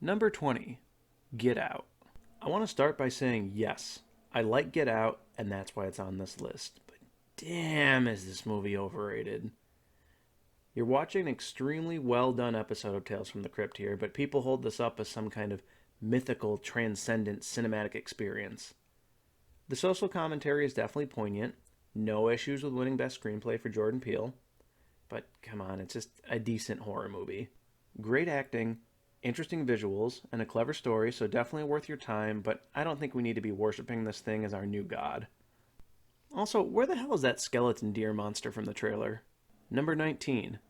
Number 20, Get Out. I want to start by saying yes, I like Get Out, and that's why it's on this list. But damn, is this movie overrated. You're watching an extremely well done episode of Tales from the Crypt here, but people hold this up as some kind of mythical, transcendent cinematic experience. The social commentary is definitely poignant. No issues with winning Best Screenplay for Jordan Peele. But come on, it's just a decent horror movie. Great acting, interesting visuals, and a clever story, so definitely worth your time, but I don't think we need to be worshipping this thing as our new god. Also, where the hell is that skeleton deer monster from the trailer? Number 19,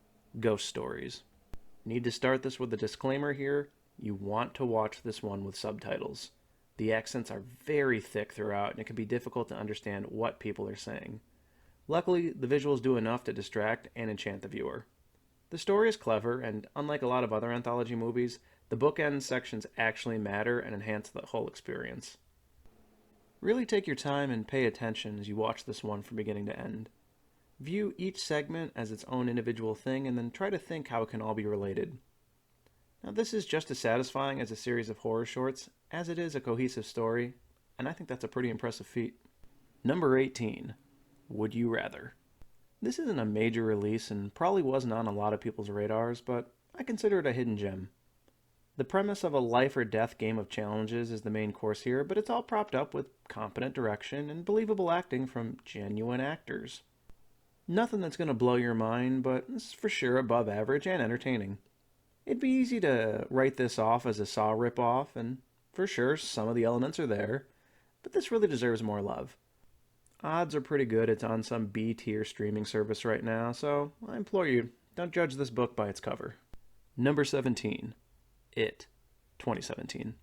Ghost Stories. Need to start this with a disclaimer here. You want to watch this one with subtitles. The accents are very thick throughout, and it can be difficult to understand what people are saying. Luckily, the visuals do enough to distract and enchant the viewer. The story is clever, and unlike a lot of other anthology movies, the bookend sections actually matter and enhance the whole experience. Really take your time and pay attention as you watch this one from beginning to end. View each segment as its own individual thing, and then try to think how it can all be related. Now, this is just as satisfying as a series of horror shorts as it is a cohesive story, and I think that's a pretty impressive feat. Number 18, Would You Rather? This isn't a major release and probably wasn't on a lot of people's radars, but I consider it a hidden gem. The premise of a life or death game of challenges is the main course here, but it's all propped up with competent direction and believable acting from genuine actors. Nothing that's going to blow your mind, but it's for sure above average and entertaining. It'd be easy to write this off as a Saw ripoff, and for sure some of the elements are there, but this really deserves more love. Odds are pretty good it's on some B-tier streaming service right now, so I implore you, don't judge this book by its cover. Number 17, It, 2017.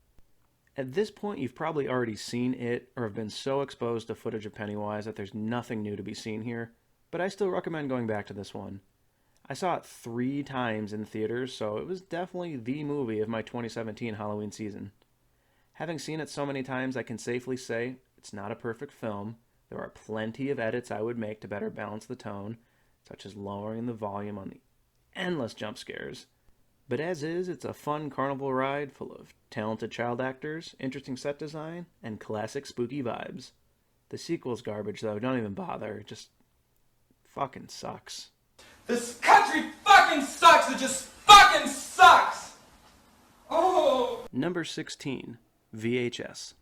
At this point, you've probably already seen It or have been so exposed to footage of Pennywise that there's nothing new to be seen here, but I still recommend going back to this one. I saw it 3 times in theaters, so it was definitely the movie of my 2017 Halloween season. Having seen it so many times, I can safely say it's not a perfect film. There are plenty of edits I would make to better balance the tone, such as lowering the volume on the endless jump scares. But as is, it's a fun carnival ride full of talented child actors, interesting set design, and classic spooky vibes. The sequel's garbage, though. Don't even bother. It just fucking sucks. This country fucking sucks! It just fucking sucks! Oh! Number 16, VHS.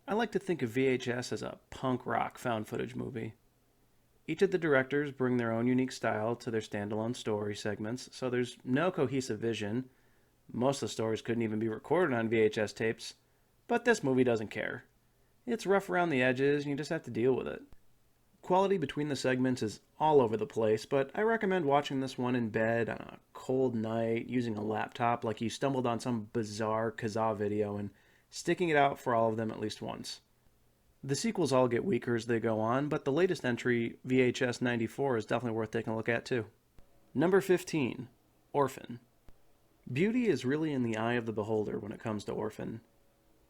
I like to think of VHS as a punk rock found footage movie. Each of the directors bring their own unique style to their standalone story segments, so there's no cohesive vision. Most of the stories couldn't even be recorded on VHS tapes, but this movie doesn't care. It's rough around the edges, and you just have to deal with it. Quality between the segments is all over the place, but I recommend watching this one in bed on a cold night, using a laptop like you stumbled on some bizarre Kazaa video and sticking it out for all of them at least once. The sequels all get weaker as they go on, but the latest entry, VHS 94, is definitely worth taking a look at too. Number 15, Orphan. Beauty is really in the eye of the beholder when it comes to Orphan.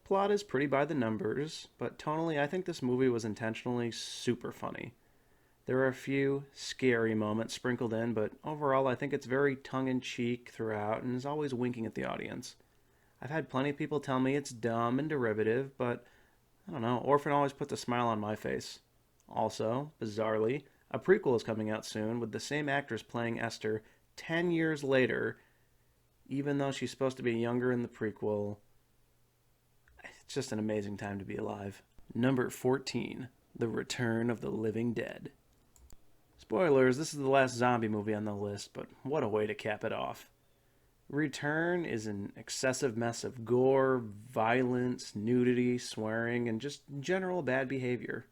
Plot is pretty by the numbers, but tonally I think this movie was intentionally super funny. There are a few scary moments sprinkled in, but overall I think it's very tongue-in-cheek throughout and is always winking at the audience. I've had plenty of people tell me it's dumb and derivative, but I don't know, Orphan always puts a smile on my face. Also, bizarrely, a prequel is coming out soon with the same actress playing Esther 10 years later, even though she's supposed to be younger in the prequel. It's just an amazing time to be alive. Number 14, The Return of the Living Dead. Spoilers, this is the last zombie movie on the list, but what a way to cap it off. Return is an excessive mess of gore, violence, nudity, swearing, and just general bad behavior.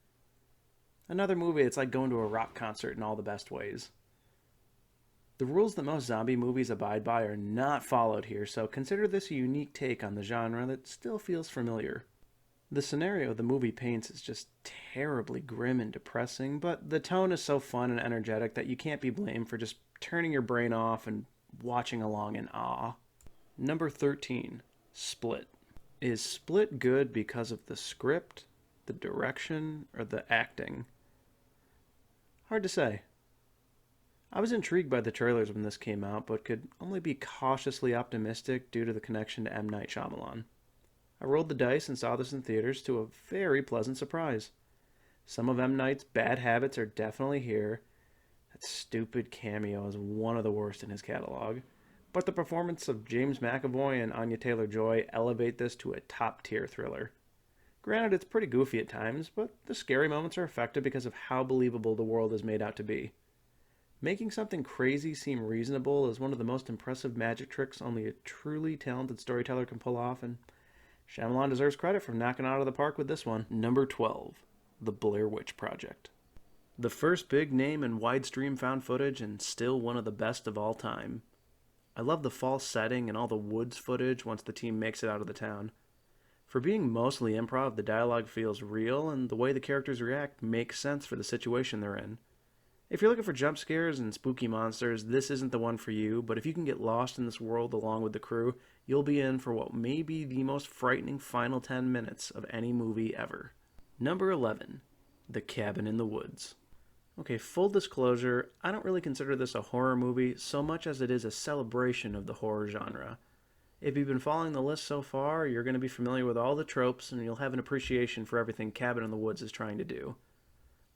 Another movie that's like going to a rock concert in all the best ways. The rules that most zombie movies abide by are not followed here, so consider this a unique take on the genre that still feels familiar. The scenario the movie paints is just terribly grim and depressing, but the tone is so fun and energetic that you can't be blamed for just turning your brain off and watching along in awe. Number 13, Split. Is Split good because of the script, the direction, or the acting? Hard to say. I was intrigued by the trailers when this came out, but could only be cautiously optimistic due to the connection to M. Night Shyamalan. I rolled the dice and saw this in theaters to a very pleasant surprise. Some of M. Night's bad habits are definitely here. That stupid cameo is one of the worst in his catalog. But the performance of James McAvoy and Anya Taylor-Joy elevate this to a top-tier thriller. Granted, it's pretty goofy at times, but the scary moments are effective because of how believable the world is made out to be. Making something crazy seem reasonable is one of the most impressive magic tricks only a truly talented storyteller can pull off, and Shyamalan deserves credit for knocking it out of the park with this one. Number 12, The Blair Witch Project. The first big name in widestream found footage and still one of the best of all time. I love the fall setting and all the woods footage once the team makes it out of the town. For being mostly improv, the dialogue feels real and the way the characters react makes sense for the situation they're in. If you're looking for jump scares and spooky monsters, this isn't the one for you, but if you can get lost in this world along with the crew, you'll be in for what may be the most frightening final 10 minutes of any movie ever. Number 11, The Cabin in the Woods. Okay, full disclosure, I don't really consider this a horror movie so much as it is a celebration of the horror genre. If you've been following the list so far, you're going to be familiar with all the tropes and you'll have an appreciation for everything Cabin in the Woods is trying to do.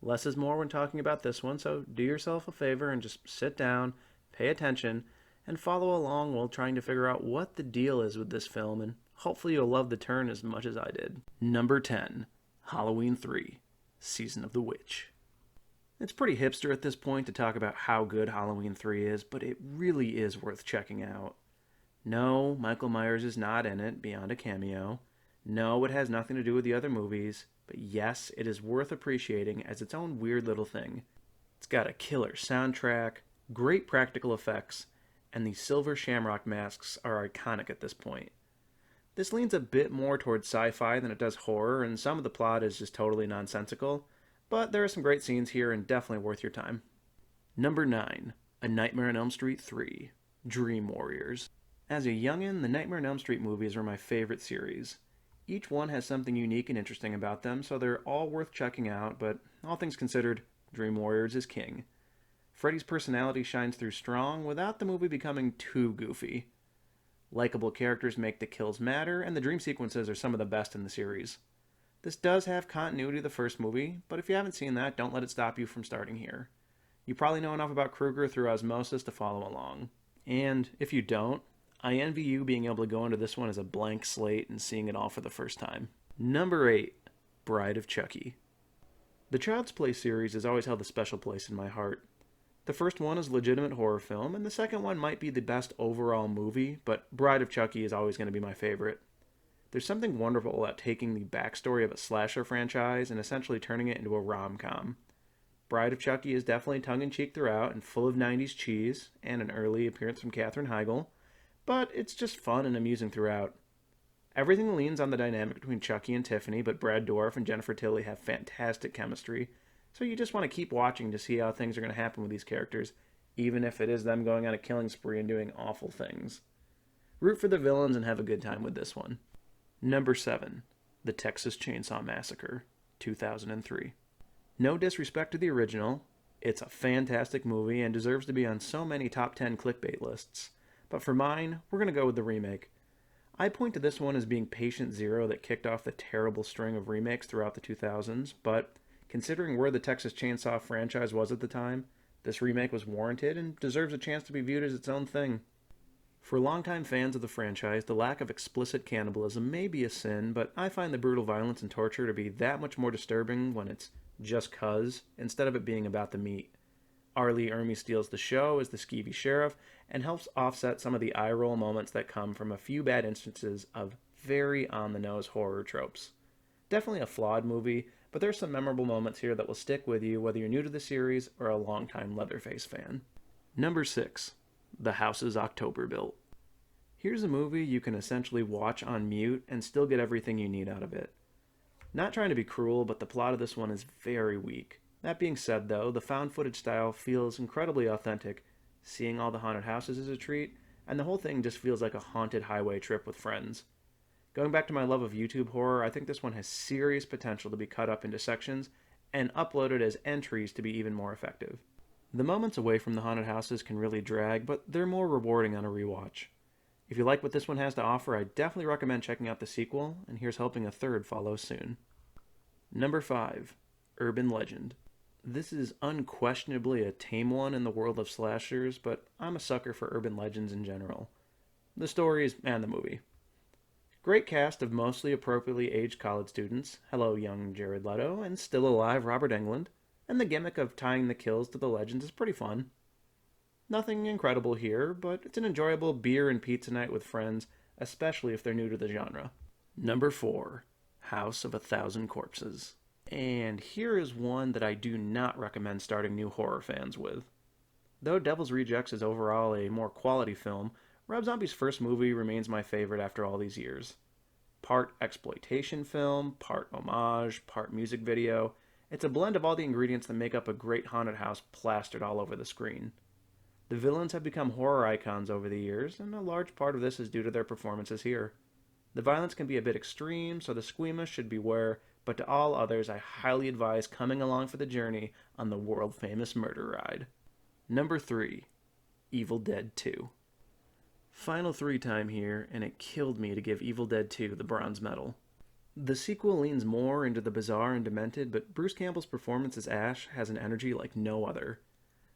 Less is more when talking about this one, so do yourself a favor and just sit down, pay attention, and follow along while trying to figure out what the deal is with this film, and hopefully you'll love the turn as much as I did. Number 10, Halloween 3, Season of the Witch. It's pretty hipster at this point to talk about how good Halloween 3 is, but it really is worth checking out. No, Michael Myers is not in it, beyond a cameo. No, it has nothing to do with the other movies. But yes, it is worth appreciating as its own weird little thing. It's got a killer soundtrack, great practical effects, and the silver shamrock masks are iconic at this point. This leans a bit more towards sci-fi than it does horror, and some of the plot is just totally nonsensical, but there are some great scenes here and definitely worth your time. Number 9, A Nightmare on Elm Street 3, Dream Warriors. As a youngin', the Nightmare on Elm Street movies were my favorite series. Each one has something unique and interesting about them, so they're all worth checking out, but all things considered, Dream Warriors is king. Freddy's personality shines through strong without the movie becoming too goofy. Likeable characters make the kills matter, and the dream sequences are some of the best in the series. This does have continuity to the first movie, but if you haven't seen that, don't let it stop you from starting here. You probably know enough about Krueger through osmosis to follow along. And if you don't, I envy you being able to go into this one as a blank slate and seeing it all for the first time. Number 8, Bride of Chucky. The Child's Play series has always held a special place in my heart. The first one is a legitimate horror film, and the second one might be the best overall movie, but Bride of Chucky is always going to be my favorite. There's something wonderful about taking the backstory of a slasher franchise and essentially turning it into a rom-com. Bride of Chucky is definitely tongue-in-cheek throughout and full of 90s cheese, and an early appearance from Katherine Heigl, but it's just fun and amusing throughout. Everything leans on the dynamic between Chucky and Tiffany, but Brad Dourif and Jennifer Tilly have fantastic chemistry, so you just want to keep watching to see how things are going to happen with these characters, even if it is them going on a killing spree and doing awful things. Root for the villains and have a good time with this one. Number 7, The Texas Chainsaw Massacre, 2003. No disrespect to the original, it's a fantastic movie and deserves to be on so many top 10 clickbait lists. But for mine, we're going to go with the remake. I point to this one as being patient zero that kicked off the terrible string of remakes throughout the 2000s, but considering where the Texas Chainsaw franchise was at the time, this remake was warranted and deserves a chance to be viewed as its own thing. For longtime fans of the franchise, the lack of explicit cannibalism may be a sin, but I find the brutal violence and torture to be that much more disturbing when it's just 'cause, instead of it being about the meat. Arlie Ermey steals the show as the skeevy sheriff and helps offset some of the eye-roll moments that come from a few bad instances of very on-the-nose horror tropes. Definitely a flawed movie, but there's some memorable moments here that will stick with you whether you're new to the series or a longtime Leatherface fan. Number 6, The House is October Built. Here's a movie you can essentially watch on mute and still get everything you need out of it. Not trying to be cruel, but the plot of this one is very weak. That being said, though, the found footage style feels incredibly authentic. Seeing all the haunted houses is a treat, and the whole thing just feels like a haunted highway trip with friends. Going back to my love of YouTube horror, I think this one has serious potential to be cut up into sections and uploaded as entries to be even more effective. The moments away from the haunted houses can really drag, but they're more rewarding on a rewatch. If you like what this one has to offer, I definitely recommend checking out the sequel, and here's hoping a third follows soon. Number 5. Urban Legend. This is unquestionably a tame one in the world of slashers, but I'm a sucker for urban legends in general. The stories and the movie. Great cast of mostly appropriately aged college students. Hello, young Jared Leto, and still alive Robert Englund. And the gimmick of tying the kills to the legends is pretty fun. Nothing incredible here, but it's an enjoyable beer and pizza night with friends, especially if they're new to the genre. Number 4. House of a Thousand Corpses. And here is one that I do not recommend starting new horror fans with. Though Devil's Rejects is overall a more quality film, Rob Zombie's first movie remains my favorite after all these years. Part exploitation film, part homage, part music video. It's a blend of all the ingredients that make up a great haunted house plastered all over the screen. The villains have become horror icons over the years, and a large part of this is due to their performances here. The violence can be a bit extreme, so the squeamish should beware, but to all others, I highly advise coming along for the journey on the world-famous murder ride. Number 3. Evil Dead 2. Final 3 time here, and it killed me to give Evil Dead 2 the bronze medal. The sequel leans more into the bizarre and demented, but Bruce Campbell's performance as Ash has an energy like no other.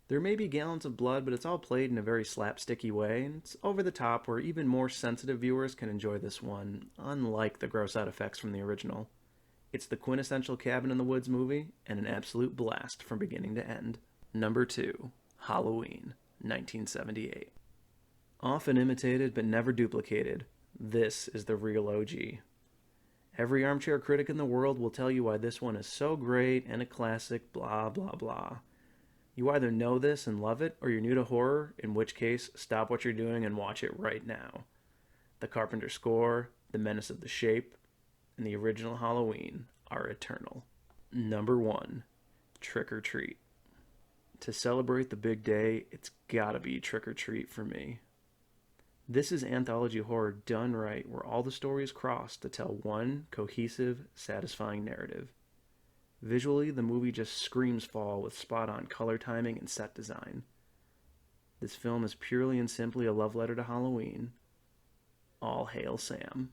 There may be gallons of blood, but it's all played in a very slapsticky way, and it's over the top where even more sensitive viewers can enjoy this one, unlike the gross out effects from the original. It's the quintessential cabin in the woods movie, and an absolute blast from beginning to end. Number 2. Halloween, 1978. Often imitated but never duplicated, this is the real OG. Every armchair critic in the world will tell you why this one is so great and a classic, blah blah blah. You either know this and love it, or you're new to horror, in which case, stop what you're doing and watch it right now. The Carpenter score, the menace of the shape, and the original Halloween are eternal. Number 1. Trick or Treat. To celebrate the big day, it's gotta be Trick or Treat for me. This is anthology horror done right, where all the stories cross to tell one cohesive, satisfying narrative. Visually, the movie just screams fall with spot-on color timing and set design. This film is purely and simply a love letter to Halloween. All hail Sam.